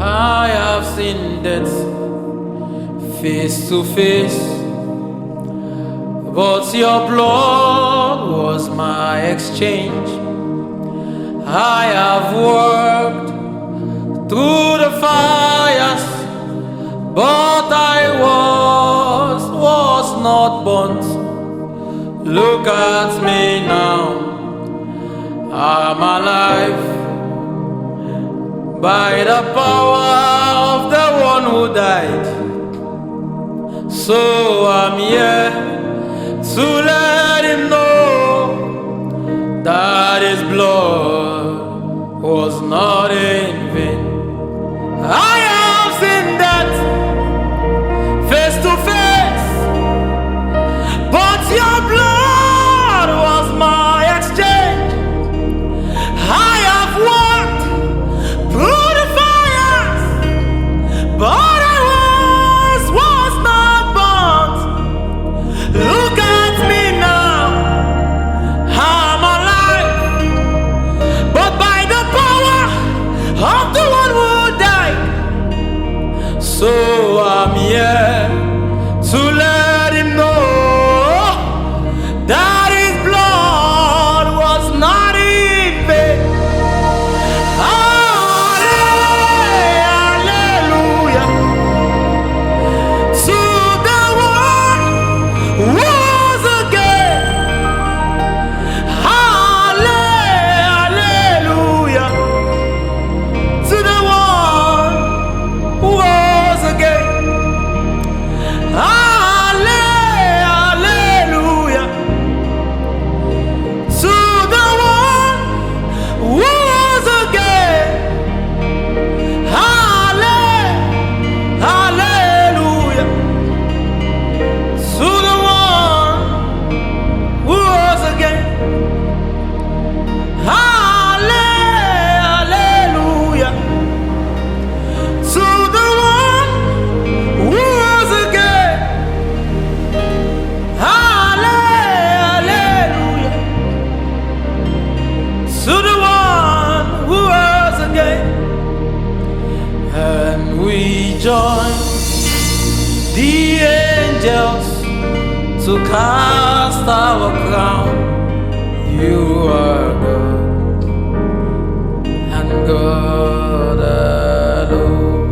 I have seen death face to face, but your blood was my exchange. I have worked through the fires, but I was not burnt. Look at me now, I'm alive by the power of the one who died. So I'm here to let him know that his blood was not in vain. I have seen that face to face, but your blood was my exchange. I have walked through the fires, but I was not burnt. Look at me now, I'm alive, but by the power of the one who died. So I'm here to let him know that his blood was not in vain. Hallelujah to the one who rose again. Hallelujah to the one who rose again. Hallelujah to the one who rose again. Hallelujah to the one who rose again. Hallelujah to the one who rose again. Hallelujah to the one who rose again. And we join the angels to cast our crown. You are God and God alone.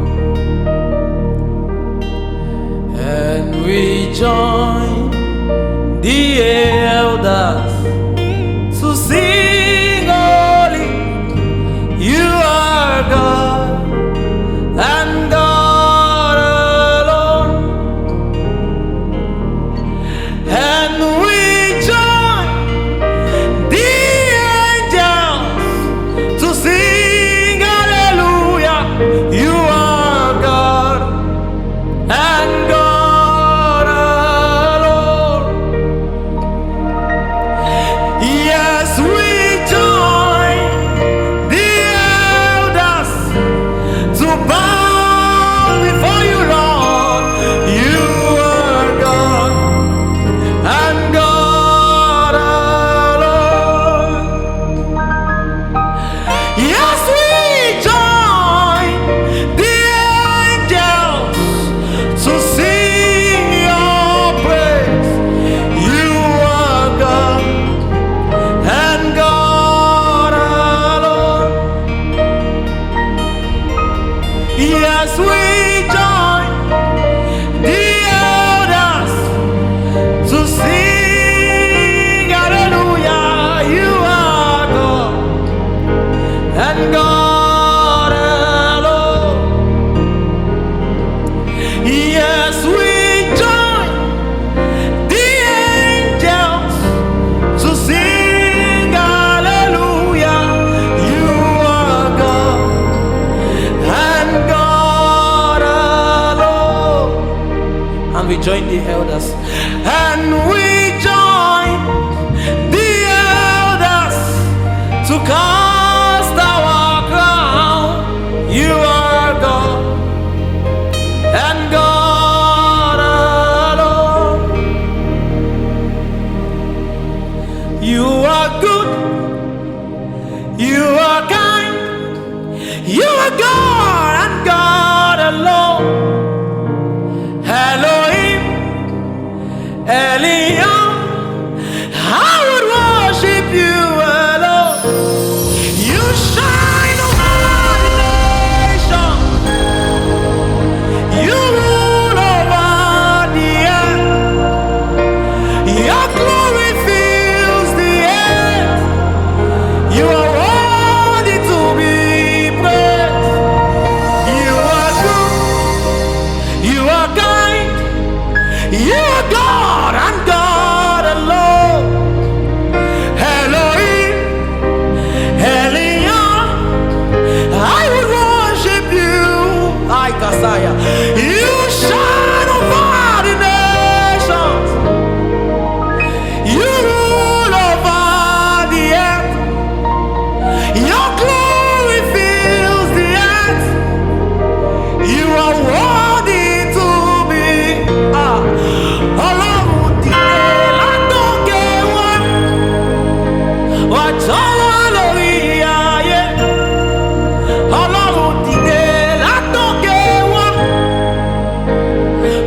And we join the elders to sing holy. You are God and God alone. And we join the angels to sing hallelujah. You are God and God alone. Yes, we join the elders to bow before you, Lord. You are God and God alone. Yes, we join the angels to sing your praise. You are God and God alone. Yes, we join the elders to sing hallelujah. You are God and God alone. Yes, we join the angels to sing hallelujah. You are God and God alone. And we join the elders. And we join the elders to cast our crown. You are God and God alone. You are good, you are kind, you are God and God alone. Elohim, Eliam, I would worship you alone. You shine over the nation. You rule over the earth. Your glory fills the earth. You are worthy to be praised. You are good. You are kind. You are God and God alone. Elohim, Eliam, I will worship you. I Kasaya. You shine over the nations. You rule over the earth. Your glory fills the earth. You are worthy to be. Ọlọ́run dìde látòkè wá. Wá jọ̀wọ́ lórí ayé. Ọlọ́run dìde látòkè wá.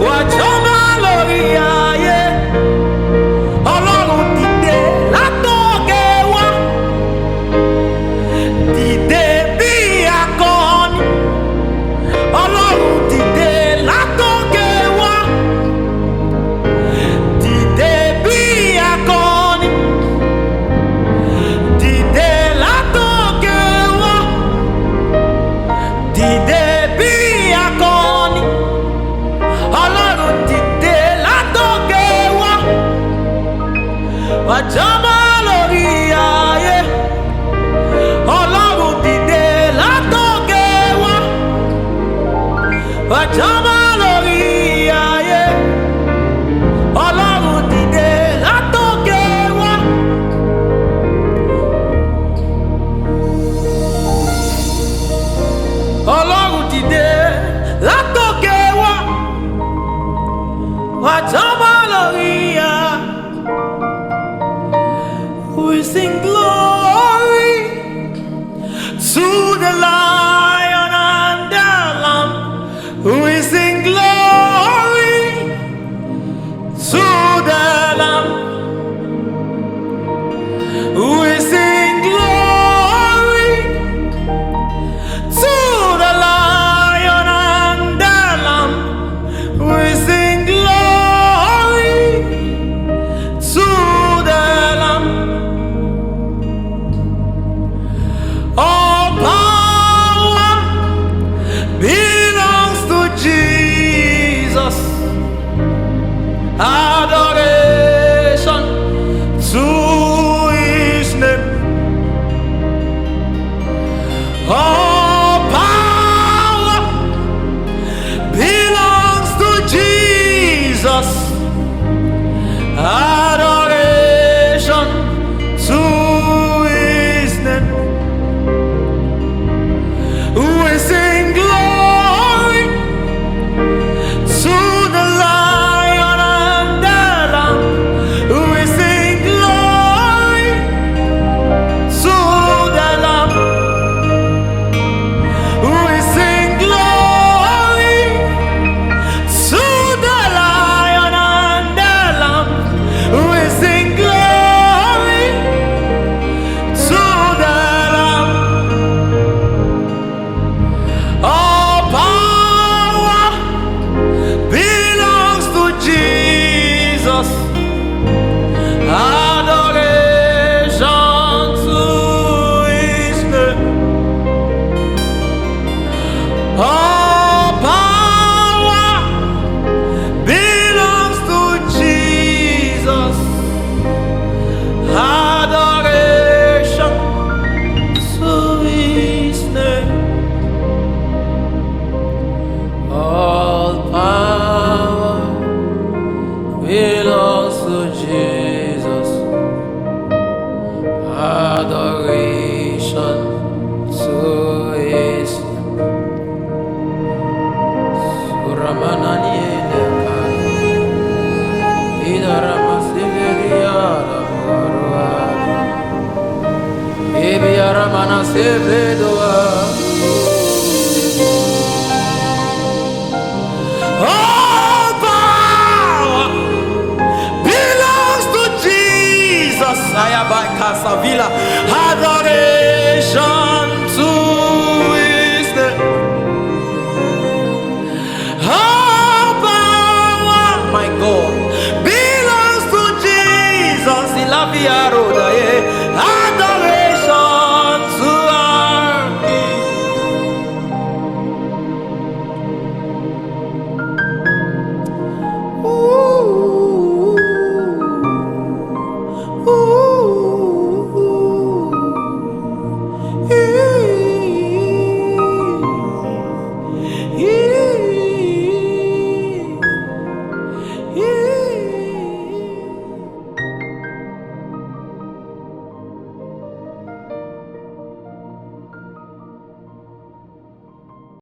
Wá jọ̀wọ́ lórí ayé. Ọlọ́run dìde látòkè wá. Dìde bí akọni. Ọlọ́run dìde látòkè wá. Dìde bí akọni. Dìde látòkè wá. Dìde bí akọni. Ọlọ́run dìde látòkè wá. Wá jọba lórí ayé. Ọlọ́run dìde látòkè wá. Wá jọba